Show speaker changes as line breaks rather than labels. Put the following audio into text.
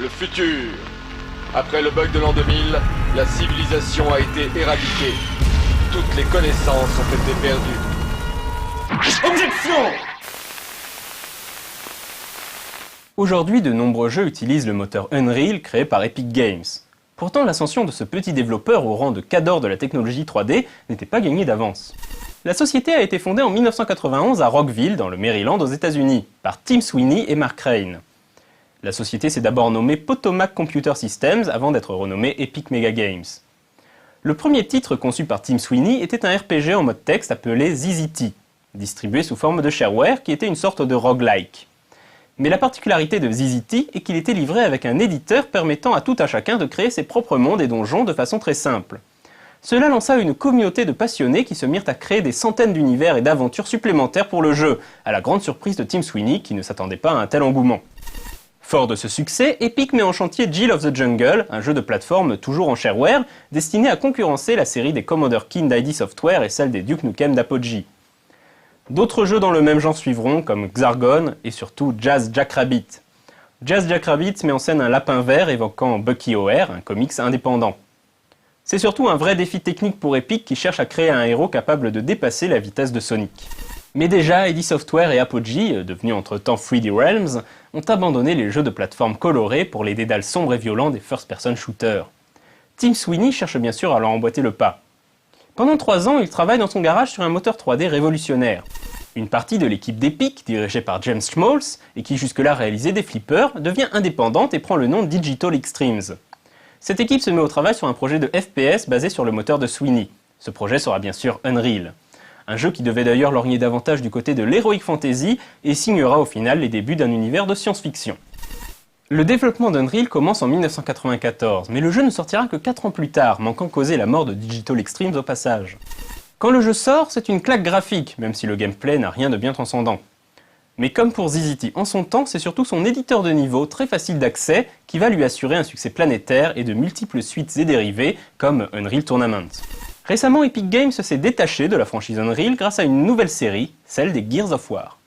Le futur. Après le bug de l'an 2000, la civilisation a été éradiquée. Toutes les connaissances ont été perdues. Objection!
Aujourd'hui, de nombreux jeux utilisent le moteur Unreal créé par Epic Games. Pourtant, l'ascension de ce petit développeur au rang de cadre de la technologie 3D n'était pas gagnée d'avance. La société a été fondée en 1991 à Rockville, dans le Maryland, aux États-Unis, par Tim Sweeney et Mark Crane. La société s'est d'abord nommée Potomac Computer Systems avant d'être renommée Epic Mega Games. Le premier titre conçu par Tim Sweeney était un RPG en mode texte appelé ZZT, distribué sous forme de shareware qui était une sorte de roguelike. Mais la particularité de ZZT est qu'il était livré avec un éditeur permettant à tout un chacun de créer ses propres mondes et donjons de façon très simple. Cela lança une communauté de passionnés qui se mirent à créer des centaines d'univers et d'aventures supplémentaires pour le jeu, à la grande surprise de Tim Sweeney qui ne s'attendait pas à un tel engouement. Fort de ce succès, Epic met en chantier Jill of the Jungle, un jeu de plateforme toujours en shareware, destiné à concurrencer la série des Commander Keen d'ID Software et celle des Duke Nukem d'Apogee. D'autres jeux dans le même genre suivront, comme Xargon et surtout Jazz Jackrabbit. Jazz Jackrabbit met en scène un lapin vert évoquant Bucky O'Hare, un comics indépendant. C'est surtout un vrai défi technique pour Epic qui cherche à créer un héros capable de dépasser la vitesse de Sonic. Mais déjà, ID Software et Apogee, devenus entre-temps 3D Realms, ont abandonné les jeux de plateforme colorés pour les dédales sombres et violents des first-person shooters. Tim Sweeney cherche bien sûr à leur emboîter le pas. Pendant 3 ans, il travaille dans son garage sur un moteur 3D révolutionnaire. Une partie de l'équipe d'Epic, dirigée par James Schmaltz, et qui jusque-là réalisait des flippers, devient indépendante et prend le nom Digital Extremes. Cette équipe se met au travail sur un projet de FPS basé sur le moteur de Sweeney. Ce projet sera bien sûr Unreal. Un jeu qui devait d'ailleurs lorgner davantage du côté de l'heroic fantasy et signera au final les débuts d'un univers de science-fiction. Le développement d'Unreal commence en 1994, mais le jeu ne sortira que 4 ans plus tard, manquant causer la mort de Digital Extremes au passage. Quand le jeu sort, c'est une claque graphique, même si le gameplay n'a rien de bien transcendant. Mais comme pour ZZT en son temps, c'est surtout son éditeur de niveau, très facile d'accès, qui va lui assurer un succès planétaire et de multiples suites et dérivés, comme Unreal Tournament. Récemment, Epic Games s'est détaché de la franchise Unreal grâce à une nouvelle série, celle des Gears of War.